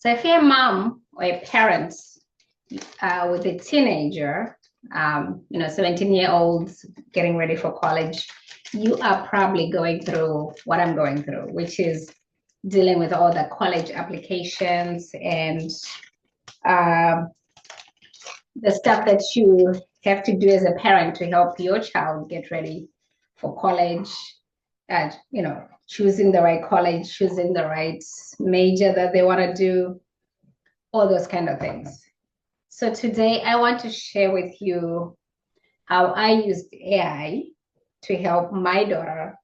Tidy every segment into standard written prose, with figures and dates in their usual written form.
So if you're a mom or a parent with a teenager, 17-year-olds getting ready for college, you are probably going through what I'm going through, which is dealing with all the college applications and uh, the stuff that you have to do as a parent to help your child get ready for college, choosing the right college, choosing the right major that they want to do, all those kind of things. So today I want to share with you how I used AI to help my daughter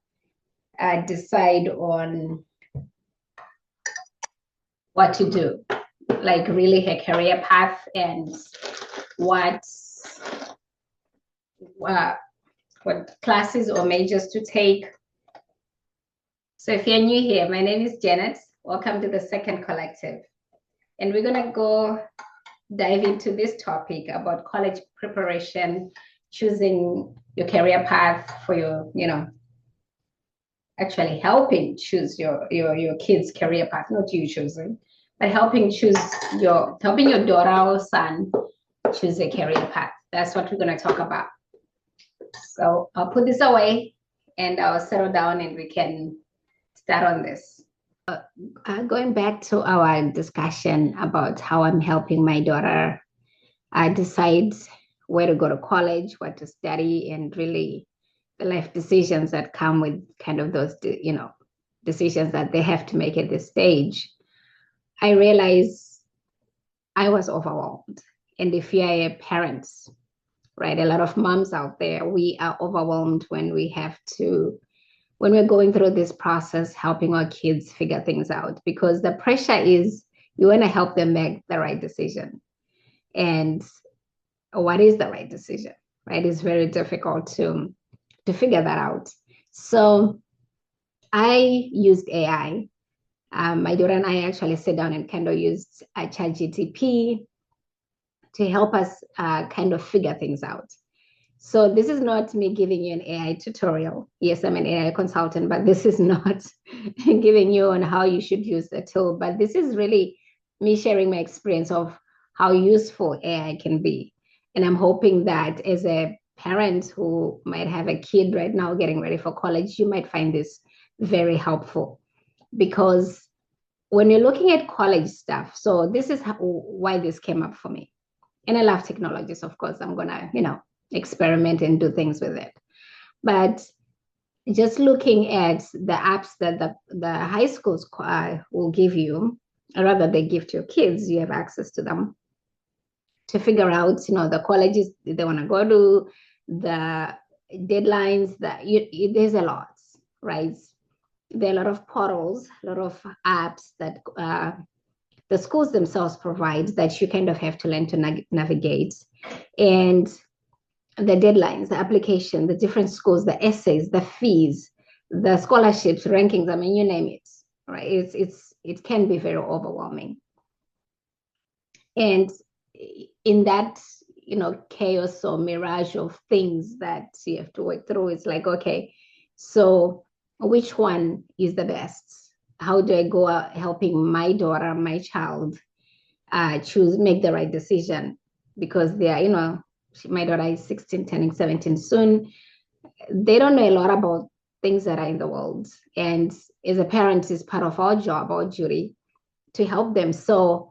decide on what to do, like really her career path and what classes or majors to take. So if you're new here, my name is Janet. Welcome to the Second Collective. And we're going to go dive into this topic about college preparation, choosing your career path for your, actually helping choose your kid's career path, not you choosing, but helping your daughter or son choose a career path. That's what we're going to talk about. So I'll put this away and I'll settle down and we can start on this. Going back to our discussion about how I'm helping my daughter decide where to go to college, what to study, and really the life decisions that come with kind of those, decisions that they have to make at this stage, I realized I was overwhelmed. And if you're a parent, right, a lot of moms out there, we are overwhelmed when we're going through this process, helping our kids figure things out, because the pressure is you want to help them make the right decision. And what is the right decision, right? It's very difficult to figure that out. So I used AI. My daughter and I actually sat down and kind of used ChatGPT to help us kind of figure things out. So this is not me giving you an AI tutorial. Yes, I'm an AI consultant, but this is not giving you on how you should use the tool. But this is really me sharing my experience of how useful AI can be. And I'm hoping that as a parent who might have a kid right now getting ready for college, you might find this very helpful. Because when you're looking at college stuff, so this is why this came up for me. And I love technologies, of course. I'm going to, experiment and do things with it. But just looking at the apps that the high schools will give you, or rather they give to your kids, you have access to them to figure out, the colleges they want to go to, the deadlines, there's a lot, right? There are a lot of portals, a lot of apps that the schools themselves provide that you kind of have to learn to navigate. And the deadlines, the application, the different schools, the essays, the fees, the scholarships, rankings, I mean, you name it, right? It can be very overwhelming. And in that, chaos or mirage of things that you have to work through, it's like, okay, so which one is the best? How do I go out helping my daughter, my child, make the right decision? Because they are, my daughter is 16, turning 17 soon. They don't know a lot about things that are in the world. And as a parent, it's part of our job, our duty to help them. So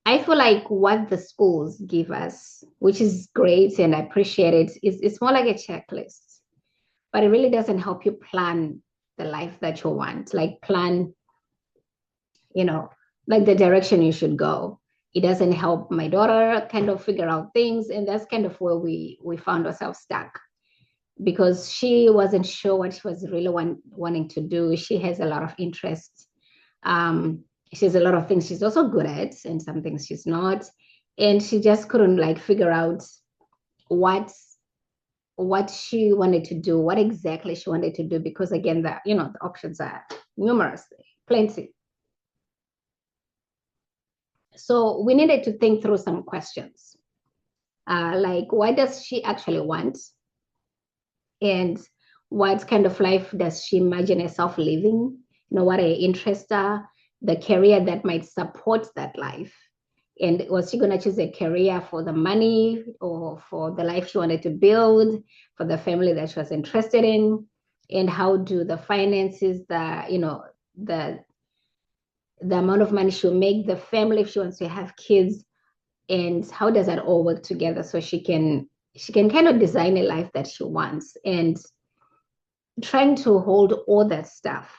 I feel like what the schools give us, which is great and I appreciate it, it's more like a checklist. But it really doesn't help you plan the life that you want, like plan, like the direction you should go. It doesn't help my daughter kind of figure out things. And that's kind of where we found ourselves stuck, because she wasn't sure what she was really wanting to do. She has a lot of interests. She has a lot of things she's also good at and some things she's not. And she just couldn't figure out what she wanted to do, what exactly she wanted to do, because again, the options are numerous, plenty. So we needed to think through some questions, like what does she actually want? And what kind of life does she imagine herself living? What her interests are? the career that might support that life. And was she going to choose a career for the money or for the life she wanted to build, for the family that she was interested in? And how do the finances, the amount of money she'll make, the family if she wants to have kids, and how does that all work together so she can kind of design a life that she wants, and trying to hold all that stuff,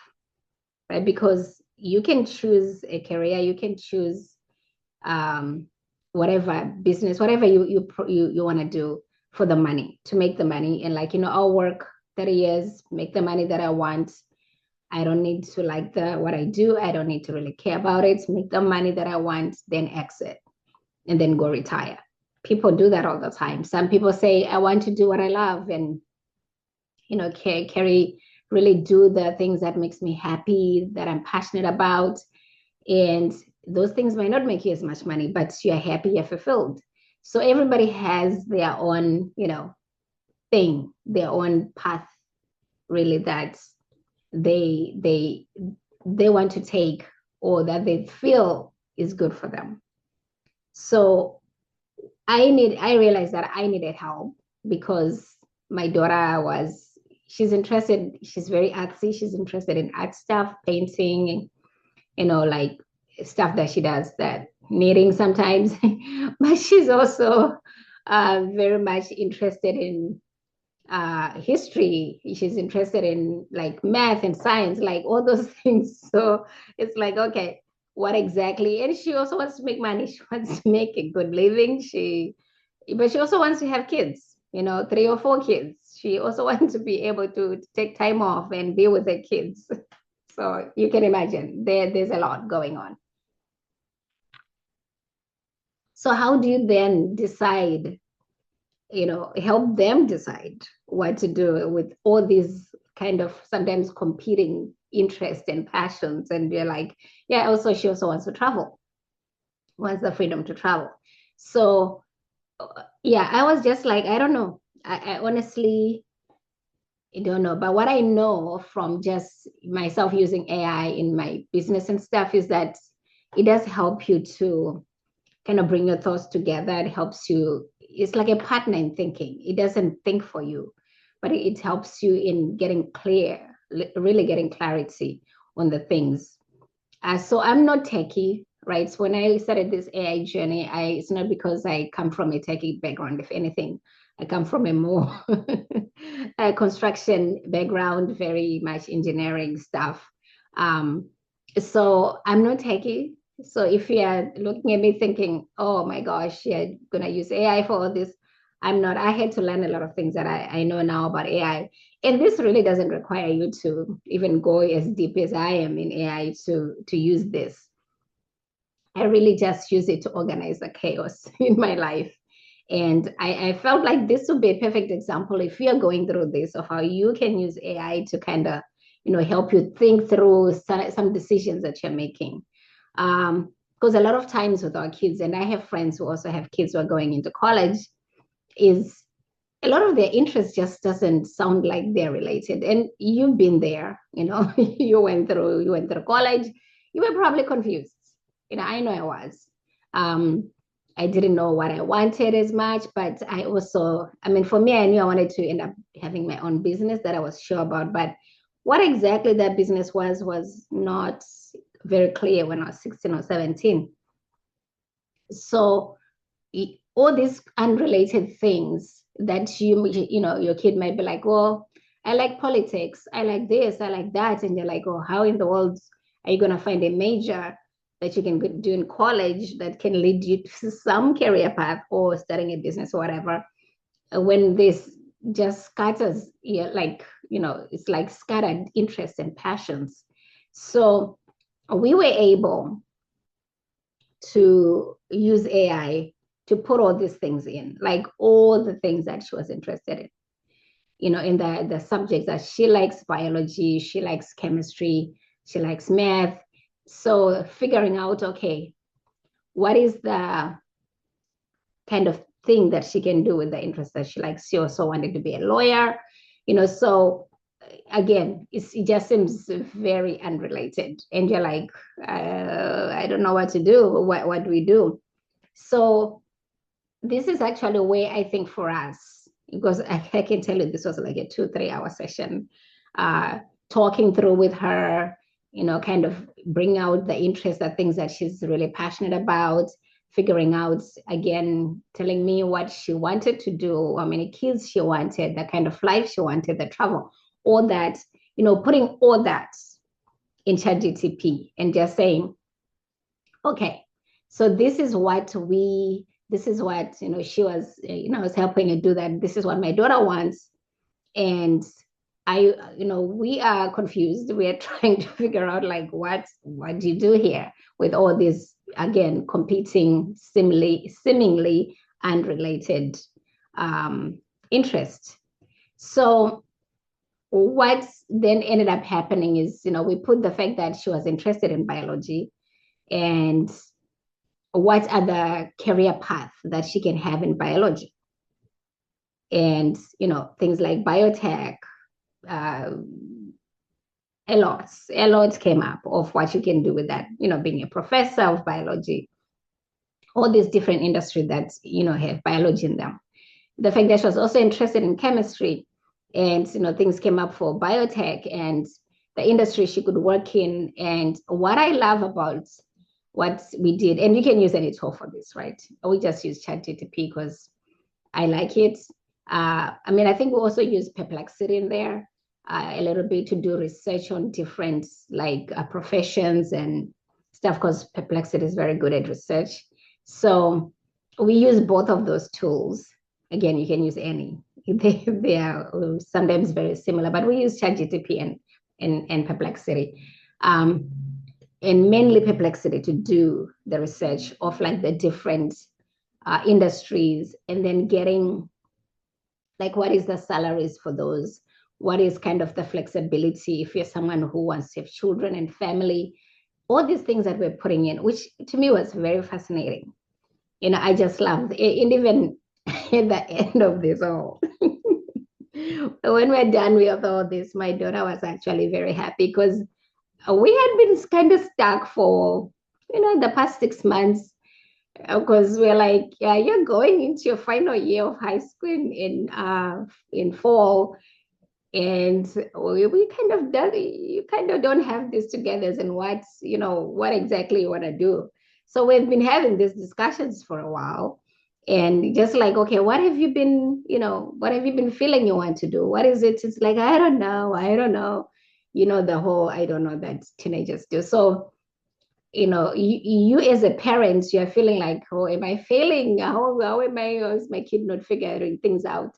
right? Because you can choose a career, you can choose whatever business, whatever you want to do for the money, to make the money. And like, I'll work 30 years, make the money that I want. I don't need to like what I do. I don't need to really care about it. Make the money that I want, then exit, and then go retire. People do that all the time. Some people say, I want to do what I love, and carry really do the things that makes me happy, that I'm passionate about. And those things might not make you as much money, but you're happy, you're fulfilled. So everybody has their own, thing, their own path, really, that they want to take, or that they feel is good for them. So I realized that I needed help, because my daughter she's interested, she's very artsy, she's interested in art stuff, painting, like stuff that she does, that knitting sometimes, but she's also very much interested in history. She's interested in like math and science, like all those things. So it's like, okay, what exactly? And she also wants to make money. She wants to make a good living. But she also wants to have kids, 3 or 4 kids. She also wants to be able to take time off and be with the kids. So you can imagine there's a lot going on. So how do you then decide, help them decide what to do with all these kind of sometimes competing interests and passions? And you're like, yeah, also she also wants to travel, wants the freedom to travel. So yeah, I was just like, I don't know. I honestly don't know. But what I know from just myself using AI in my business and stuff is that it does help you to kind of bring your thoughts together. It helps you. It's like a partner in thinking. It doesn't think for you, but it helps you in getting clear, really getting clarity on the things. So I'm not techie, right? So when I started this AI journey, it's not because I come from a techie background. If anything, I come from a more a construction background, very much engineering stuff. So I'm not techie. So if you are looking at me thinking, oh my gosh, you're gonna use AI for all this, I'm not. I had to learn a lot of things that I know now about AI. And this really doesn't require you to even go as deep as I am in AI to use this. I really just use it to organize the chaos in my life. And I felt like this would be a perfect example if you're going through this, of how you can use AI to kind of, help you think through some decisions that you're making. Because a lot of times with our kids, and I have friends who also have kids who are going into college, is a lot of their interest just doesn't sound like they're related. And you've been there, you went through college, you were probably confused. I know I was. I didn't know what I wanted as much, but for me, I knew I wanted to end up having my own business that I was sure about. But what exactly that business was not very clear when I was 16 or 17. So all these unrelated things that your kid might be like, well, I like politics, I like this, I like that, and you're like, oh, how in the world are you going to find a major that you can do in college that can lead you to some career path or starting a business or whatever, when this just scatters, it's like scattered interests and passions. So we were able to use AI to put all these things in, like all the things that she was interested in, in the subjects that she likes: biology, she likes chemistry, she likes math. So figuring out, okay, what is the kind of thing that she can do with the interest that she likes? She also wanted to be a lawyer, so again, it just seems very unrelated. And you're like, I don't know what to do. What do we do? So this is actually a way, I think, for us, because I can tell you this was like a 2-3 hour session, uh, talking through with her, kind of bring out the interest, the things that she's really passionate about, figuring out, again, telling me what she wanted to do, how many kids she wanted, the kind of life she wanted, the travel, all that, putting all that in ChatGTP and just saying, okay, so this is what, she was, was helping her do that. This is what my daughter wants. And we are confused. We are trying to figure out like, what do you do here with all these, again, competing, seemingly unrelated interests. So what then ended up happening is, we put the fact that she was interested in biology and what are the career paths that she can have in biology. And, things like biotech, a lot came up of what you can do with that, being a professor of biology, all these different industries that, have biology in them. The fact that she was also interested in chemistry and, things came up for biotech and the industry she could work in. And what I love about what we did, and you can use any tool for this, right? We just use ChatGPT because I like it. I think we also use Perplexity in there a little bit to do research on different professions and stuff, because Perplexity is very good at research. So we use both of those tools. Again, you can use any. They are sometimes very similar, but we use ChatGPT and Perplexity. And mainly Perplexity to do the research of the different industries, and then getting what is the salaries for those, what is kind of the flexibility if you're someone who wants to have children and family, all these things that we're putting in, which to me was very fascinating. I just loved it. And even at the end of this all, when we're done with all this, my daughter was actually very happy because we had been kind of stuck for, the past 6 months, because we're like, yeah, you're going into your final year of high school in fall, and we kind of you kind of don't have this together, and what exactly you want to do. So we've been having these discussions for a while, and just like, okay, what have you been feeling you want to do? What is it? It's like, I don't know, the whole I don't know that teenagers do. So you as a parent, you're feeling like, oh, am I failing? How am I, or is my kid not figuring things out?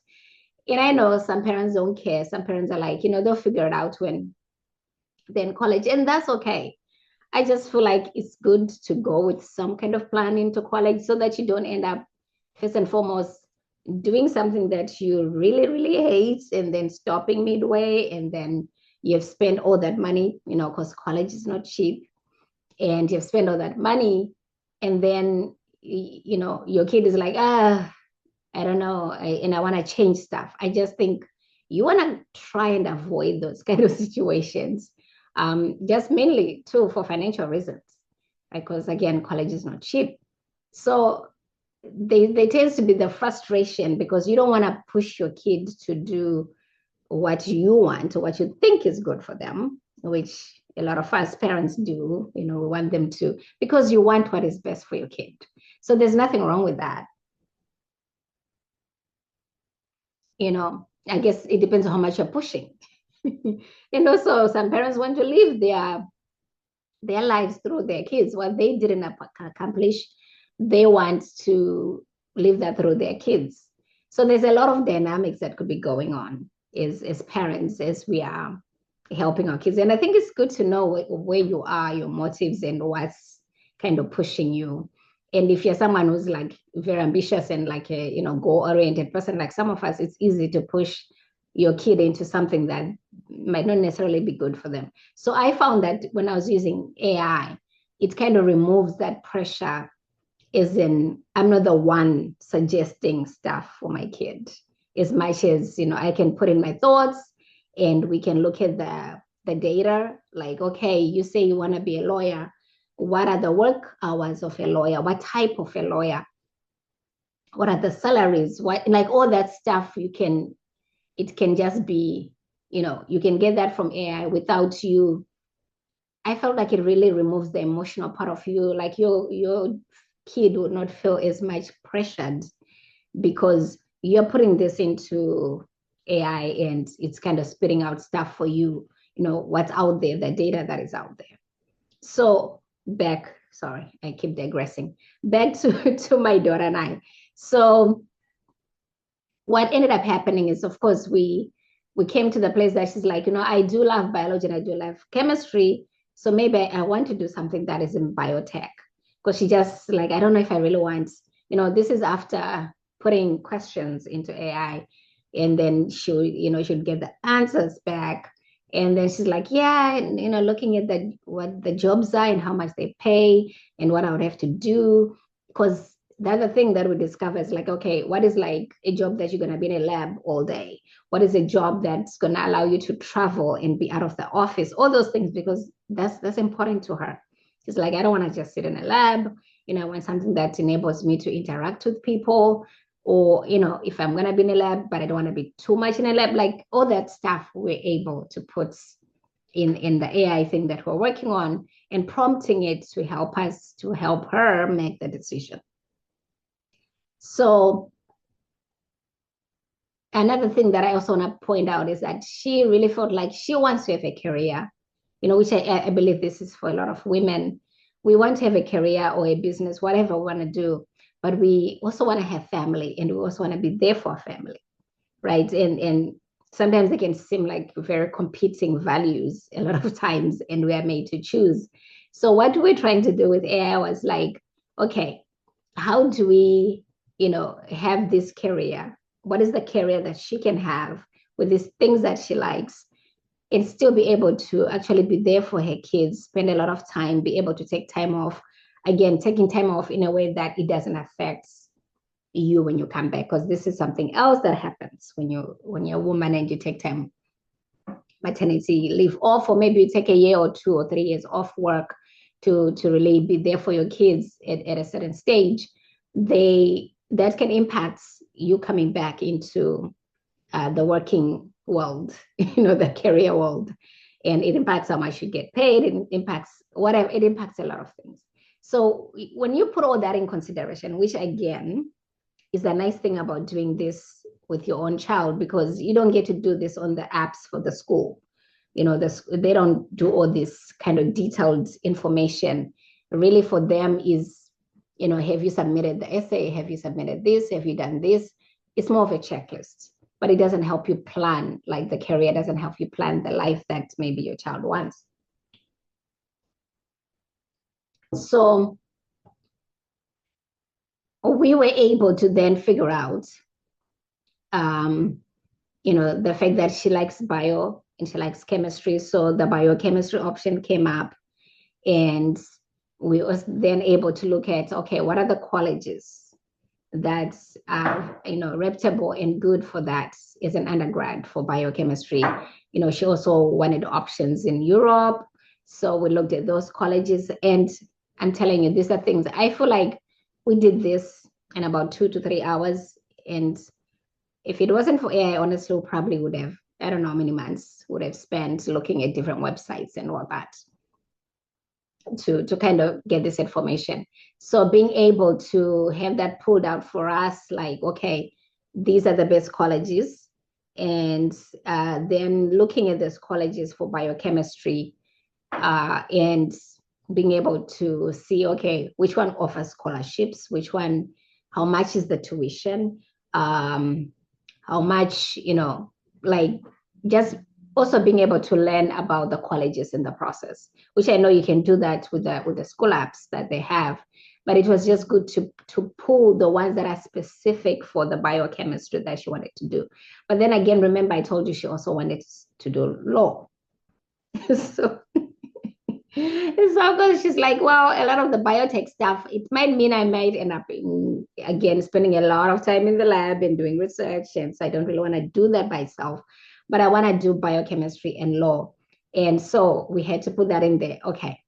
And I know some parents don't care. Some parents are like, they'll figure it out when they're in college, and that's okay. I just feel like it's good to go with some kind of plan into college so that you don't end up, first and foremost, doing something that you really, really hate and then stopping midway, and then you've spent all that money, because college is not cheap, and you've spent all that money, and then your kid is like, I don't know, and I want to change stuff. I just think you want to try and avoid those kind of situations, just mainly too for financial reasons, because again, college is not cheap. So they tends to be the frustration, because you don't want to push your kid to do what you want or what you think is good for them, which a lot of us parents do. We want them to, because you want what is best for your kid. So there's nothing wrong with that. I guess it depends on how much you're pushing. And also some parents want to live their lives through their kids. What they didn't accomplish, they want to live that through their kids. So there's a lot of dynamics that could be going on as parents, as we are helping our kids. And I think it's good to know where you are, your motives, and what's kind of pushing you. And if you're someone who's like very ambitious and like a goal-oriented person, like some of us, it's easy to push your kid into something that might not necessarily be good for them. So I found that when I was using AI, it kind of removes that pressure, as in I'm not the one suggesting stuff for my kid, as much as I can put in my thoughts, and we can look at the data, like, okay, you say you want to be a lawyer. What are the work hours of a lawyer? What type of a lawyer? What are the salaries? What, like all that stuff it can just be, you can get that from AI without you. I felt like it really removes the emotional part of you. Like your kid would not feel as much pressured because you're putting this into AI and it's kind of spitting out stuff for you, what's out there, the data that is out there. So sorry, I keep digressing. Back to my daughter and I. So what ended up happening is, of course, we came to the place that she's like, I do love biology and I do love chemistry. So maybe I want to do something that is in biotech. Because she just like, I don't know if I really want, this is after putting questions into AI. And then she'd get the answers back. And then she's like, yeah, looking at what the jobs are and how much they pay and what I would have to do. Because the other thing that we discover is like, okay, what is like a job that you're going to be in a lab all day? What is a job that's going to allow you to travel and be out of the office? All those things, because that's important to her. She's like, I don't want to just sit in a lab. I want something that enables me to interact with people. Or, if I'm going to be in a lab, but I don't want to be too much in a lab, like all that stuff we're able to put in the AI thing that we're working on and prompting it to help her make the decision. So another thing that I also want to point out is that she really felt like she wants to have a career, which I believe this is for a lot of women. We want to have a career or a business, whatever we want to do, but we also want to have family and we also want to be there for our family, right? And sometimes they can seem like very competing values a lot of times, and we are made to choose. So what we're trying to do with AI was like, okay, how do we, have this career? What is the career that she can have with these things that she likes and still be able to actually be there for her kids, spend a lot of time, be able to take time off. Again, taking time off in a way that it doesn't affect you when you come back, because this is something else that happens when you're a woman and you take time maternity leave off, or maybe you take a year or 2 or 3 years off work to really be there for your kids at a certain stage. That can impact you coming back into the working world, the career world, and it impacts how much you get paid. It impacts whatever. It impacts a lot of things. So when you put all that in consideration, which again is the nice thing about doing this with your own child, because you don't get to do this on the apps for the school. They don't do all this kind of detailed information. Really, for them is, have you submitted the essay? Have you submitted this? Have you done this? It's more of a checklist, but it doesn't help you plan, like the career doesn't help you plan the life that maybe your child wants. So we were able to then figure out, the fact that she likes bio and she likes chemistry. So the biochemistry option came up, and we was then able to look at, okay, what are the colleges that are, reputable and good for that as an undergrad for biochemistry. She also wanted options in Europe. So we looked at those colleges, and I'm telling you, these are things I feel like we did this in about 2 to 3 hours. And if it wasn't for AI, honestly, we probably would have, I don't know how many months would have spent looking at different websites and all that to kind of get this information. So being able to have that pulled out for us, like, okay, these are the best colleges. And then looking at these colleges for biochemistry and being able to see, okay, which one offers scholarships, which one, how much is the tuition, how much, like just also being able to learn about the colleges in the process, which I know you can do that with the school apps that they have. But it was just good to pull the ones that are specific for the biochemistry that she wanted to do. But then again, remember, I told you she also wanted to do law. So because she's like, well, a lot of the biotech stuff, it might mean I might end up again spending a lot of time in the lab and doing research, and so I don't really want to do that myself. but I want to do biochemistry and law. And so we had to put that in there. Okay.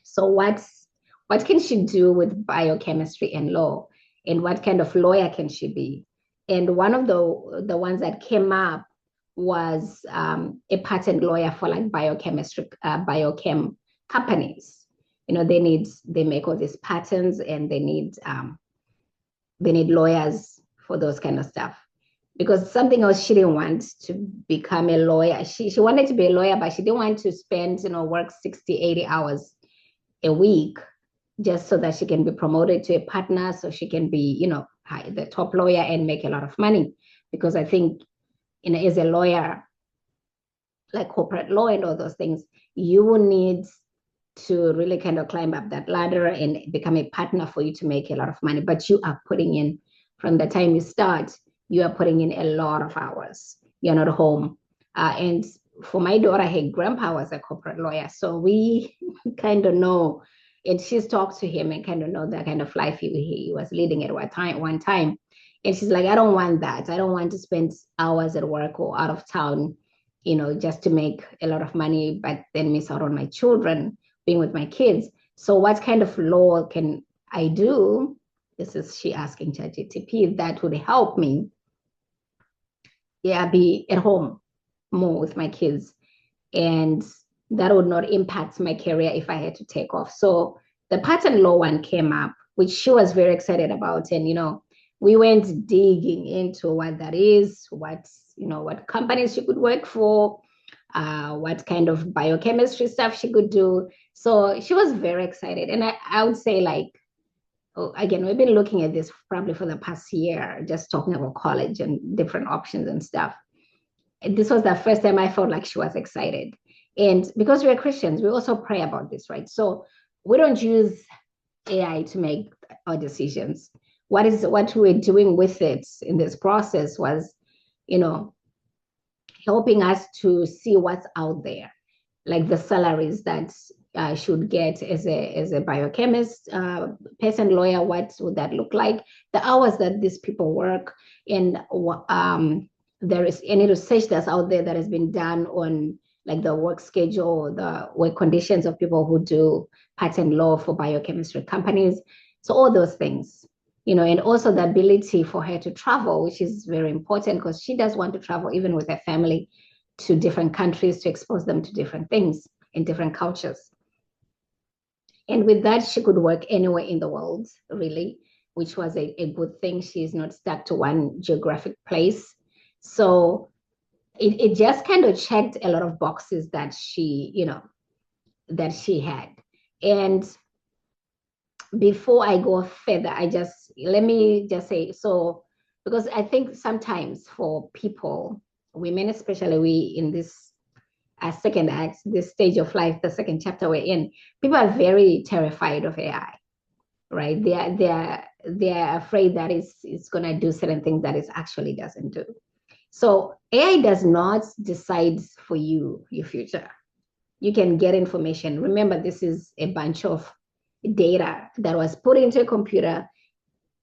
So what can she do with biochemistry and law? And what kind of lawyer can she be? And one of the ones that came up was a patent lawyer for like biochemistry, biochem companies. You know, they make all these patents, and they need lawyers for those kind of stuff. Because something else, she didn't want to become a lawyer. She wanted to be a lawyer, but she didn't want to spend, work 60, 80 hours a week just so that she can be promoted to a partner, so she can be, the top lawyer and make a lot of money. Because I think, as a lawyer, like corporate law and all those things, you will need to really kind of climb up that ladder and become a partner for you to make a lot of money. But you are putting in, from the time you start, you are putting in a lot of hours. You're not home. And for my daughter, her grandpa was a corporate lawyer. So we kind of know, and she's talked to him and kind of know the kind of life he was leading at one time. And she's like, I don't want that. I don't want to spend hours at work or out of town, just to make a lot of money, but then miss out on my children, being with my kids. So what kind of law can I do? This is she asking ChatGPT, that would help me, be at home more with my kids. And that would not impact my career if I had to take off. So the patent law one came up, which she was very excited about. And, we went digging into what that is, what companies she could work for, what kind of biochemistry stuff she could do. So she was very excited. And I would say, like, again, we've been looking at this probably for the past year, just talking about college and different options and stuff. And this was the first time I felt like she was excited. And because we're Christians, we also pray about this, right? So we don't use AI to make our decisions. What we're doing with it in this process was, helping us to see what's out there, like the salaries that should get as a biochemist, patent lawyer. What would that look like? The hours that these people work, and there is any research that's out there that has been done on like the work schedule, the work conditions of people who do patent law for biochemistry companies. So all those things, and also the ability for her to travel, which is very important because she does want to travel even with her family to different countries to expose them to different things in different cultures. And with that, she could work anywhere in the world, really, which was a good thing. She's not stuck to one geographic place. So it just kind of checked a lot of boxes that she had. And before I go further, let me just say, so, because I think sometimes for people, women, especially we in this second act, this stage of life, the second chapter we're in, people are very terrified of AI, right? They're afraid that it's going to do certain things that it actually doesn't do. So AI does not decide for you your future. You can get information. Remember, this is a bunch of data that was put into a computer,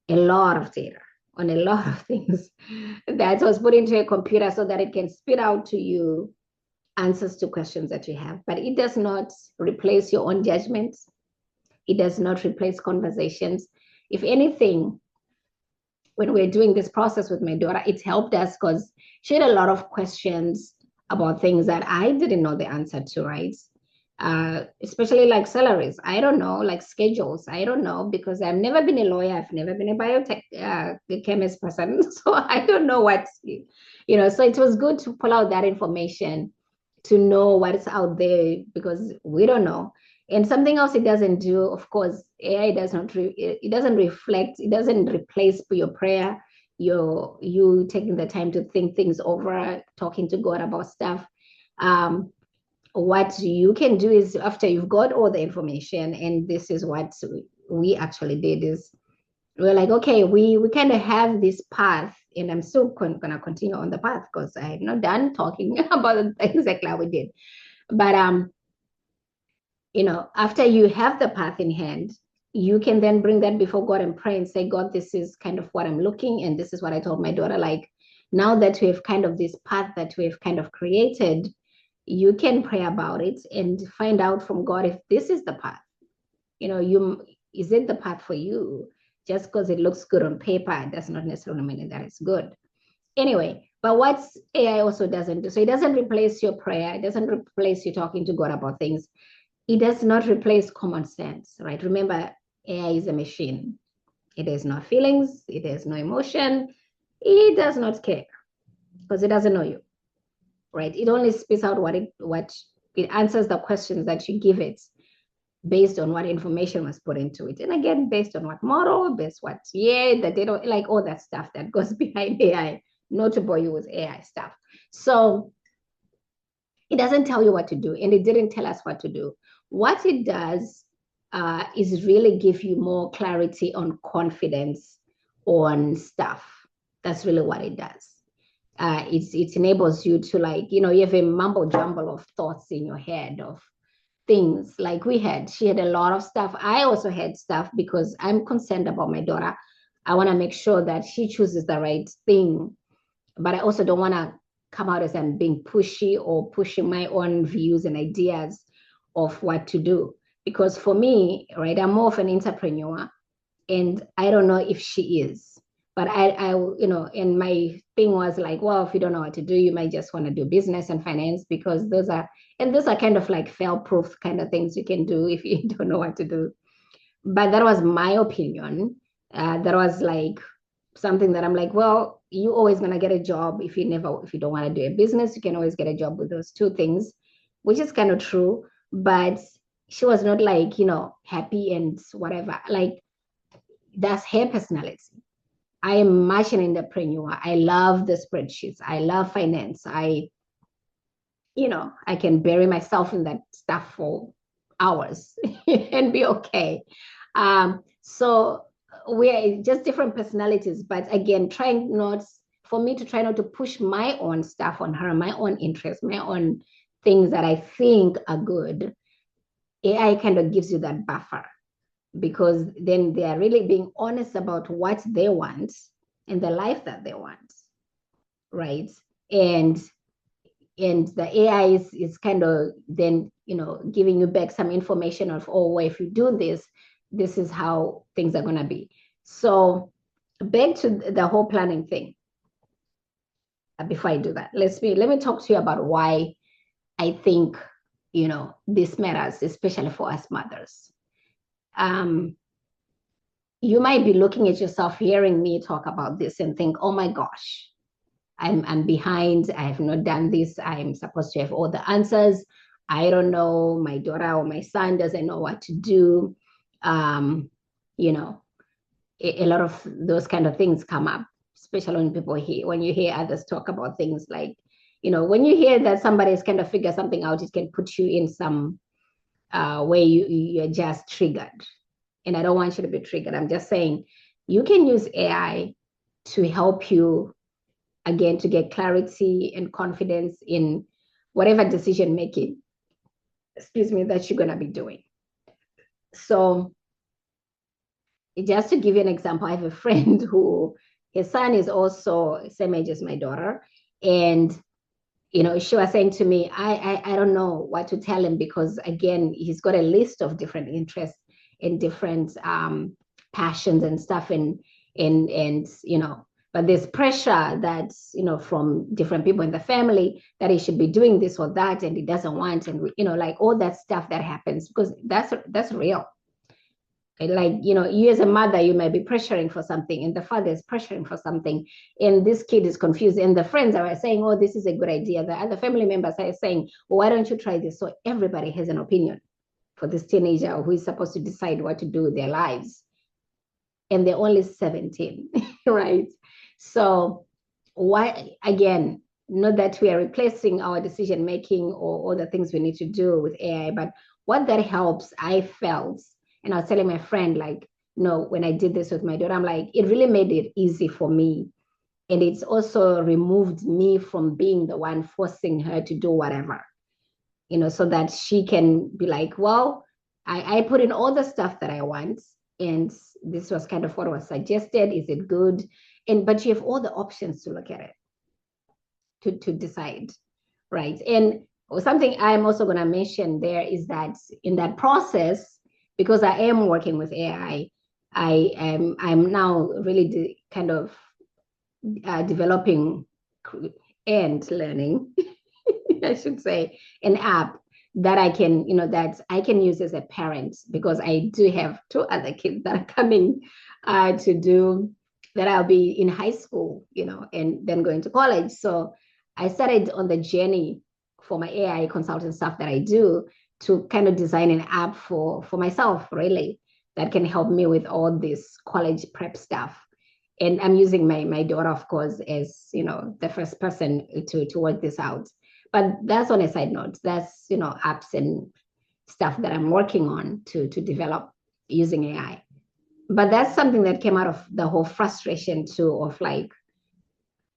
a lot of data on a lot of things that was put into a computer so that it can spit out to you answers to questions that you have. But it does not replace your own judgments. It does not replace conversations. If anything, when we're doing this process with my daughter, it helped us because she had a lot of questions about things that I didn't know the answer to, right? Especially like salaries. I don't know, like schedules. I don't know because I've never been a lawyer. I've never been a biotech chemist person. So I don't know so it was good to pull out that information to know what is out there because we don't know. And something else it doesn't do, of course, AI does not, it doesn't reflect, it doesn't replace your prayer, you taking the time to think things over, talking to God about stuff. What you can do is after you've got all the information, and this is what we actually did, is we're like, okay, we kind of have this path, and I'm still going to continue on the path because I'm not done talking about exactly how we did. But after you have the path in hand, you can then bring that before God and pray and say, God, this is kind of what I'm looking, and this is what I told my daughter, like, now that we have kind of this path that we've kind of created, you can pray about it and find out from God if this is the path. Is it the path for you? Just because it looks good on paper does not necessarily mean that it's good. Anyway, but what AI also doesn't do, so it doesn't replace your prayer, it doesn't replace you talking to God about things. It does not replace common sense, right? Remember, AI is a machine. It has no feelings, it has no emotion, it does not care because it doesn't know you, right? It only spits out what it answers the questions that you give it based on what information was put into it. And again, based on what model, based what the data, like all that stuff that goes behind AI, not to bore you with AI stuff. So it doesn't tell you what to do, and it didn't tell us what to do. What it does is really give you more clarity on confidence on stuff. That's really what it does. It enables you to you have a mumble jumble of thoughts in your head of things like she had a lot of stuff. I also had stuff because I'm concerned about my daughter. I want to make sure that she chooses the right thing, but I also don't want to come out as I'm being pushy or pushing my own views and ideas of what to do. Because for me, right, I'm more of an entrepreneur, and I don't know if she is. But and my thing was like, well, if you don't know what to do, you might just want to do business and finance, because those are kind of like fail-proof kind of things you can do if you don't know what to do. But that was my opinion. That was like something that I'm like, well, you always gonna get a job if you don't want to do a business, you can always get a job with those two things, which is kind of true. But she was not like, happy and whatever. Like, that's her personality. I am much an entrepreneur. I love the spreadsheets. I love finance. I can bury myself in that stuff for hours and be okay. So we're just different personalities, but again, try not to push my own stuff on her, my own interests, my own things that I think are good. AI kind of gives you that buffer, because then they are really being honest about what they want and the life that they want, right? And the AI is kind of then giving you back some information of, oh, well, if you do this is how things are going to be. So back to the whole planning thing. Before I do that, let me talk to you about why I think this matters, especially for us mothers. You might be looking at yourself, hearing me talk about this, and think, oh my gosh, I'm behind. I have not done this. I'm supposed to have all the answers. I don't know. My daughter or my son doesn't know what to do. A lot of those kind of things come up, especially when you hear others talk about things like, when you hear that somebody's kind of figure something out, it can put you in some way you're just triggered. And I don't want you to be triggered. I'm just saying you can use AI to help you, again, to get clarity and confidence in whatever decision making, that you're going to be doing. So just to give you an example, I have a friend who, his son is also same age as my daughter. And, she was saying to me, I don't know what to tell him, because again, he's got a list of different interests and different passions and stuff. And but there's pressure that's, from different people in the family that he should be doing this or that, and he doesn't want, and, like all that stuff that happens, because that's real. Like, you as a mother, you may be pressuring for something, and the father is pressuring for something, and this kid is confused, and the friends are saying, oh, this is a good idea. The other family members are saying, well, why don't you try this? So everybody has an opinion for this teenager who is supposed to decide what to do with their lives. And they're only 17, right? So why, again, not that we are replacing our decision making or all the things we need to do with AI, but what that helps, I felt, and I was telling my friend, like, when I did this with my daughter, I'm like, it really made it easy for me. And it's also removed me from being the one forcing her to do whatever, so that she can be like, well, I put in all the stuff that I want, and this was kind of what was suggested. Is it good? But you have all the options to look at it. to decide, right? And something I'm also going to mention there is that in that process, because I am working with AI, I'm now really kind of developing and learning, I should say, an app that I can, that I can use as a parent, because I do have two other kids that are coming to do that. I'll be in high school, and then going to college. So I started on the journey for my AI consulting stuff that I do to kind of design an app for myself, really, that can help me with all this college prep stuff. And I'm using my daughter, of course, as the first person to work this out. But that's on a side note. That's apps and stuff that I'm working on to develop using AI. But that's something that came out of the whole frustration too, of like,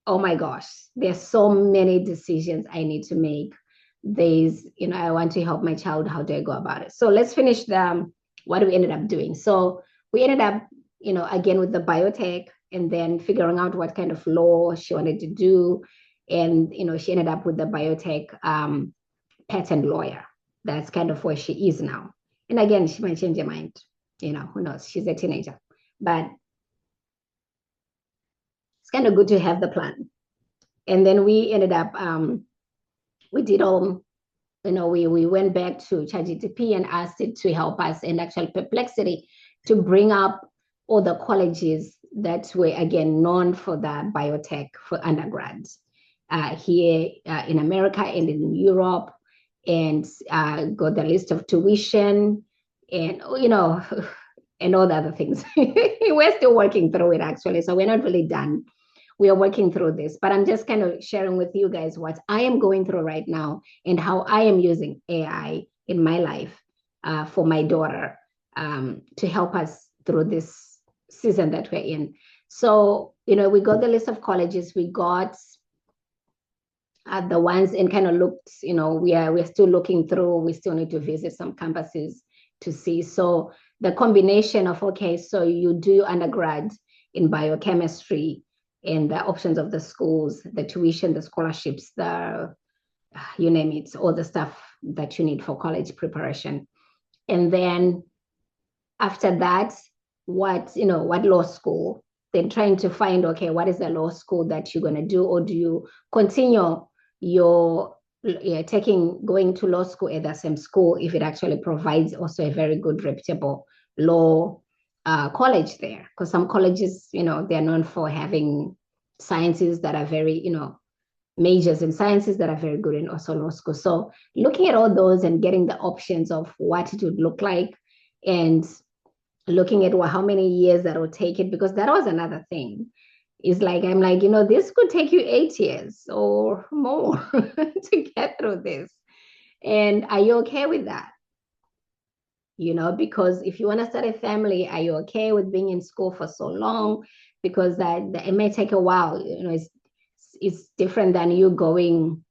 oh my gosh, there's so many decisions I need to make. There's, I want to help my child. How do I go about it? So let's finish what we ended up doing. So we ended up, again with the biotech, and then figuring out what kind of law she wanted to do. And, she ended up with the biotech patent lawyer. That's kind of where she is now. And again, she might change her mind, who knows? She's a teenager. But it's kind of good to have the plan. And then we ended up, we did all, we went back to ChatGPT and asked it to help us, in actual Perplexity, to bring up all the colleges that were, again, known for the biotech for undergrads here in America and in Europe, and got the list of tuition and, and all the other things. We're still working through it, actually, so we're not really done. We are working through this, but I'm just kind of sharing with you guys what I am going through right now and how I am using AI in my life for my daughter to help us through this season that we're in. So, we got the list of colleges, we got the ones, and kind of looked, we're still looking through, we still need to visit some campuses to see. So the combination of, okay, so you do your undergrad in biochemistry, and the options of the schools, the tuition, the scholarships, you name it, all the stuff that you need for college preparation. And then after that, what law school, then trying to find, okay, what is the law school that you're going to do, or do you continue going to law school at the same school if it actually provides also a very good, reputable law college there? Because some colleges, they're known for having sciences that are very, majors in sciences that are very good, in also law school. So looking at all those and getting the options of what it would look like, and looking at how many years that will take it, because that was another thing. Is like, I'm like, this could take you 8 years or more to get through this. And are you okay with that? Because if you want to start a family, are you okay with being in school for so long? Because it may take a while. It's different than you going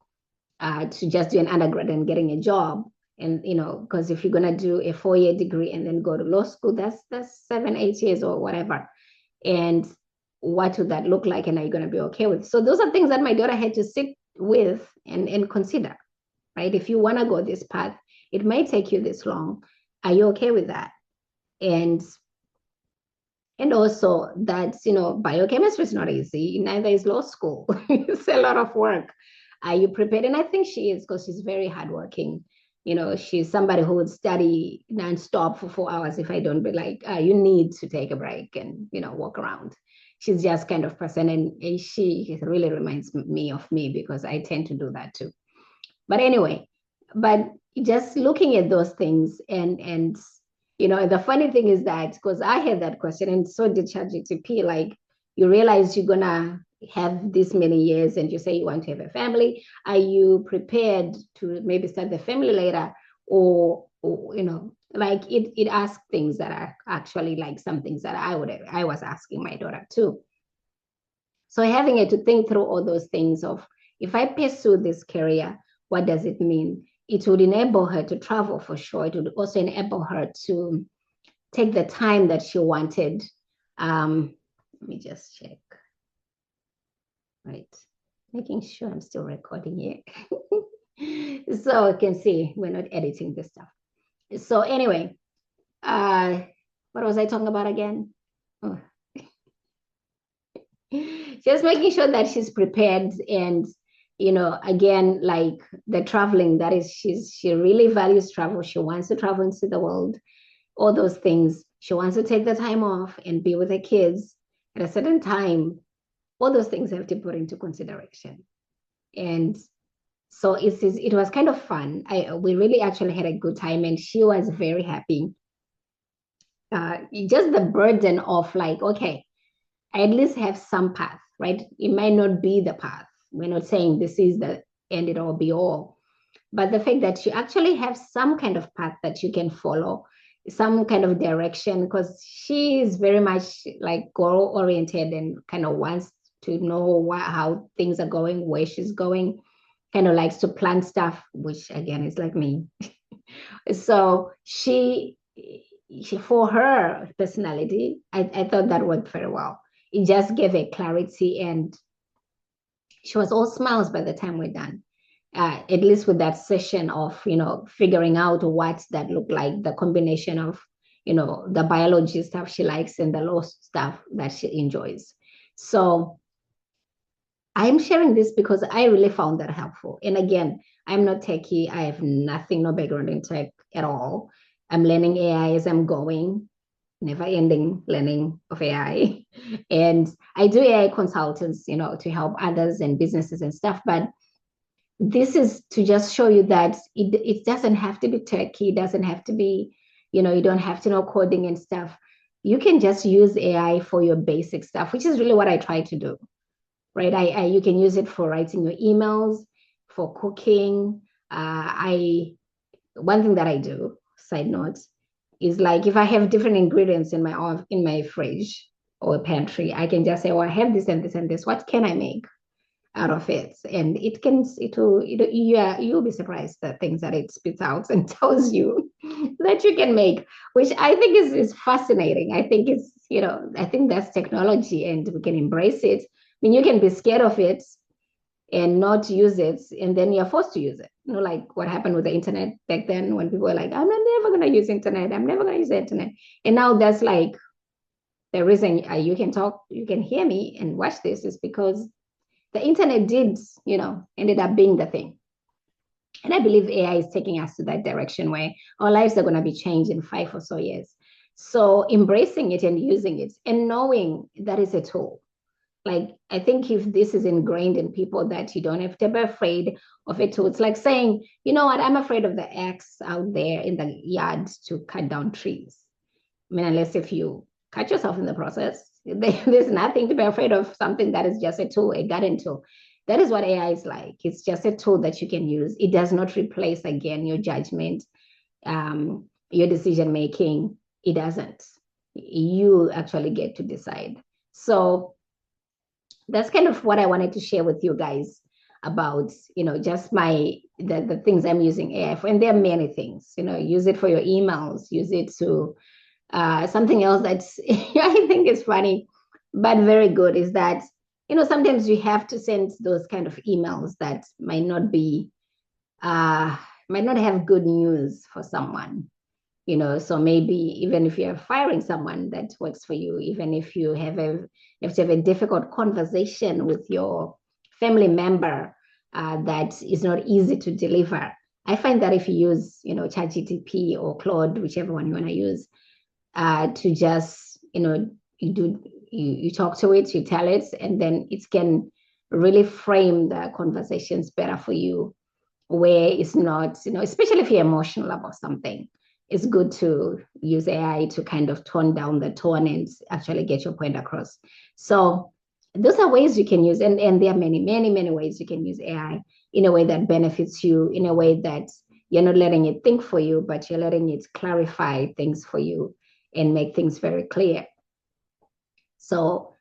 to just do an undergrad and getting a job. And because if you're gonna do a 4-year degree and then go to law school, that's 7-8 years or whatever. And what would that look like? And are you gonna be okay with? So those are things that my daughter had to sit with and consider, right? If you wanna go this path, it may take you this long. Are you okay with that? And also that, biochemistry is not easy, neither is law school. It's a lot of work. Are you prepared? And I think she is, because she's very hardworking. She's somebody who would study nonstop for 4 hours if I don't be like, you need to take a break and, walk around. She's just kind of person, and she really reminds me of me, because I tend to do that too. But anyway, just looking at those things, and the funny thing is that, because I had that question, and so did ChatGPT, like, you realize you're gonna have this many years, and you say you want to have a family. Are you prepared to maybe start the family later? Or like it asks things that are actually like some things that I was asking my daughter too. So having it to think through all those things of, if I pursue this career, what does it mean? It would enable her to travel for sure. It would also enable her to take the time that she wanted. Let me just check. Right. Making sure I'm still recording here. So you can see we're not editing this stuff. So anyway, what was I talking about again? Oh. Just making sure that she's prepared, and again, like the traveling, that is, she really values travel. She wants to travel and see the world, all those things. She wants to take the time off and be with her kids at a certain time. All those things have to put into consideration. And so it was kind of fun. We really actually had a good time, and she was very happy. Just the burden of like, okay, I at least have some path, right? It might not be the path. We're not saying this is the end it all be all, but the fact that you actually have some kind of path that you can follow, some kind of direction, because she is very much like goal oriented and kind of wants to know how things are going, where she's going, kind of likes to plan stuff, which again is like me. So she for her personality, I thought that worked very well. It just gave a clarity, and she was all smiles by the time we're done. At least with that session of figuring out what that looked like, the combination of the biology stuff she likes and the law stuff that she enjoys. So I'm sharing this because I really found that helpful. And again, I'm not techie. I have nothing, no background in tech at all. I'm learning AI as I'm going, never ending learning of AI. And I do AI consultants, to help others and businesses and stuff. But this is to just show you that it doesn't have to be techie. It doesn't have to be, you don't have to know coding and stuff. You can just use AI for your basic stuff, which is really what I try to do, right? You can use it for writing your emails, for cooking. One thing that I do, side note, is like if I have different ingredients in my fridge or pantry, I can just say, "Oh, I have this and this and this. What can I make out of it?" And you'll be surprised the things that it spits out and tells you that you can make, which I think is fascinating. I think that's technology, and we can embrace it. I mean, you can be scared of it and not use it, and then you're forced to use it. Like what happened with the internet back then, when people were like, "I'm never going to use internet. I'm never going to use the internet." And now that's like the reason you can talk, you can hear me and watch this is because the internet ended up being the thing. And I believe AI is taking us to that direction where our lives are going to be changed in 5 or so years. So embracing it and using it and knowing that is a tool. Like, I think if this is ingrained in people, that you don't have to be afraid of it too. It's like saying, you know what, I'm afraid of the axe out there in the yard to cut down trees. I mean, unless if you cut yourself in the process, there's nothing to be afraid of, something that is just a tool, a garden tool. That is what AI is like. It's just a tool that you can use. It does not replace, again, your judgment, your decision making. It doesn't. You actually get to decide. So that's kind of what I wanted to share with you guys about, just the things I'm using AI for. And there are many things, use it for your emails, use it to something else that's I think is funny, but very good, is that, sometimes you have to send those kind of emails that might not have good news for someone. So maybe even if you're firing someone that works for you, even if you have to have a difficult conversation with your family member that is not easy to deliver. I find that if you use, ChatGPT or Claude, whichever one you want to use, to just, you talk to it, you tell it, and then it can really frame the conversations better for you, where it's not, especially if you're emotional about something. It's good to use AI to kind of tone down the tone and actually get your point across. So those are ways you can use, and there are many, many, many ways you can use AI in a way that benefits you, in a way that you're not letting it think for you, but you're letting it clarify things for you and make things very clear. So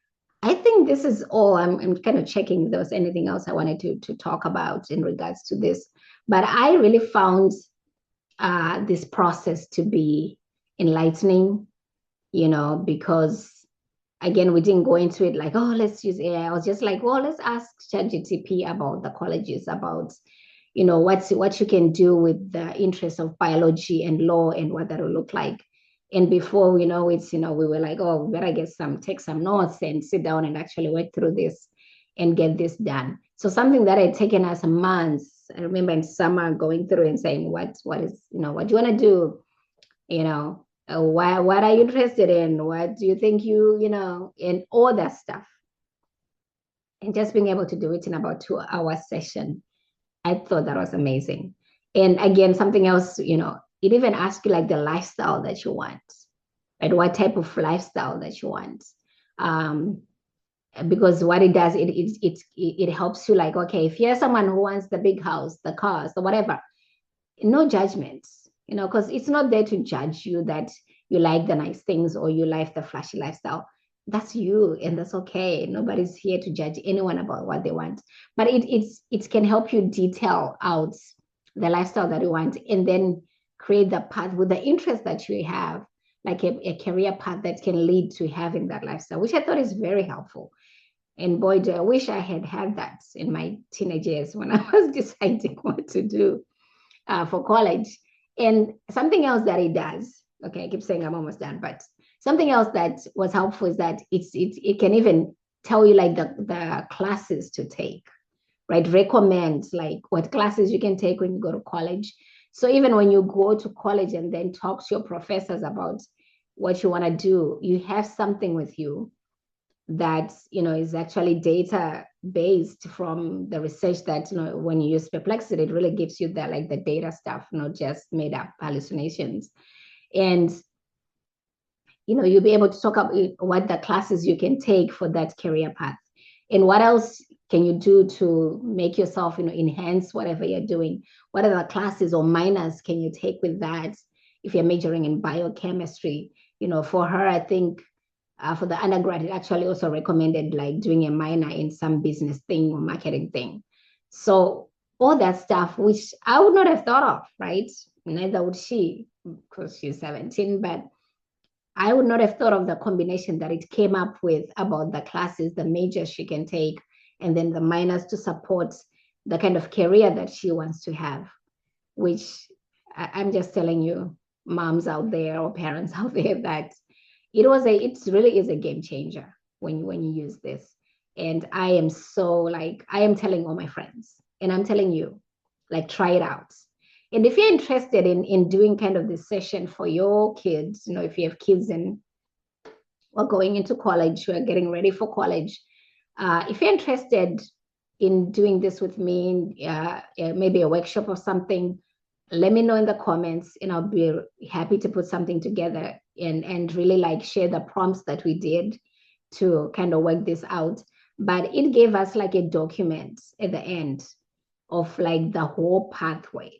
I think this is all. I'm kind of checking if there was anything else I wanted to talk about in regards to this. But I really found this process to be enlightening, because again, we didn't go into it like, oh, let's use AI. I was just like, well, let's ask ChatGPT about the colleges, about, what you can do with the interest of biology and law and what that will look like. And before we know it, we were like, oh, we better take some notes and sit down and actually work through this and get this done. So something that had taken us months. I remember in summer going through and saying, what is, what do you want to do? What are you interested in? What do you think and all that stuff. And just being able to do it in about 2 hour session, I thought that was amazing. And again, something else, it even asks you like the lifestyle that you want, right? What type of lifestyle that you want. Because what it does, it helps you like, okay, if you're someone who wants the big house, the cars, or whatever, no judgments, because it's not there to judge you that you like the nice things or you like the flashy lifestyle. That's you, and that's okay. Nobody's here to judge anyone about what they want, but it can help you detail out the lifestyle that you want, and then create the path with the interest that you have, like a career path that can lead to having that lifestyle, which I thought is very helpful. And boy, do I wish I had that in my teenage years when I was deciding what to do for college. And something else that it does, okay, I keep saying I'm almost done, but something else that was helpful is that it can even tell you like the classes to take, right? Recommend like what classes you can take when you go to college. So even when you go to college and then talk to your professors about what you want to do, you have something with you that is actually data based from the research that when you use Perplexity, it really gives you that like the data stuff, not just made up hallucinations. And you'll be able to talk about what the classes you can take for that career path, and what else can you do to make yourself enhance whatever you're doing. What other classes or minors can you take with that if you're majoring in biochemistry? For her, I think for the undergrad, it actually also recommended like doing a minor in some business thing or marketing thing. So all that stuff, which I would not have thought of, right? Neither would she, because she's 17, but I would not have thought of the combination that it came up with about the classes, the majors she can take, and then the minors to support the kind of career that she wants to have, which I'm just telling you, moms out there or parents out there, that it really is a game changer when you use this. And I am so like, I am telling all my friends, and I'm telling you, like, try it out. And if you're interested in doing kind of this session for your kids, if you have kids and or going into college, who are getting ready for college, if you're interested in doing this with me, maybe a workshop or something, let me know in the comments, and I'll be happy to put something together and really like share the prompts that we did to kind of work this out. But it gave us like a document at the end of like the whole pathway,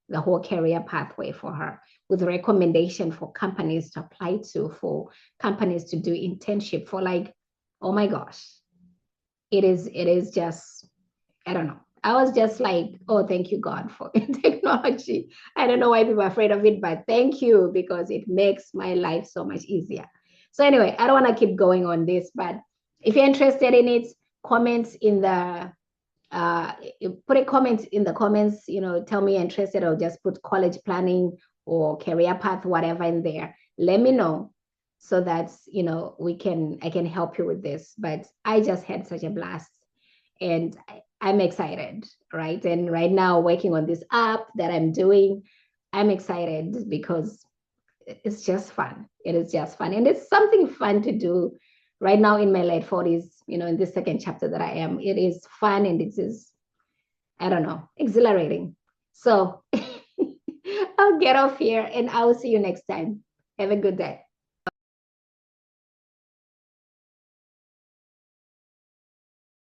the whole career pathway for her, with recommendation for companies to apply to, for companies to do internship for. Like, oh my gosh, it is just, I don't know. I was just like, oh, thank you, God, for technology. I don't know why people are afraid of it, but thank you, because it makes my life so much easier. So anyway, I don't want to keep going on this, but if you're interested in it, comments in the put a comment in the comments, tell me you're interested, or just put college planning or career path, whatever in there. Let me know, so that I can help you with this. But I just had such a blast, and I'm excited, right? And right now, working on this app that I'm doing, I'm excited because it's just fun. It is just fun. And it's something fun to do right now in my late 40s, in this second chapter that I am. It is fun, and it is, I don't know, exhilarating. So I'll get off here, and I will see you next time. Have a good day.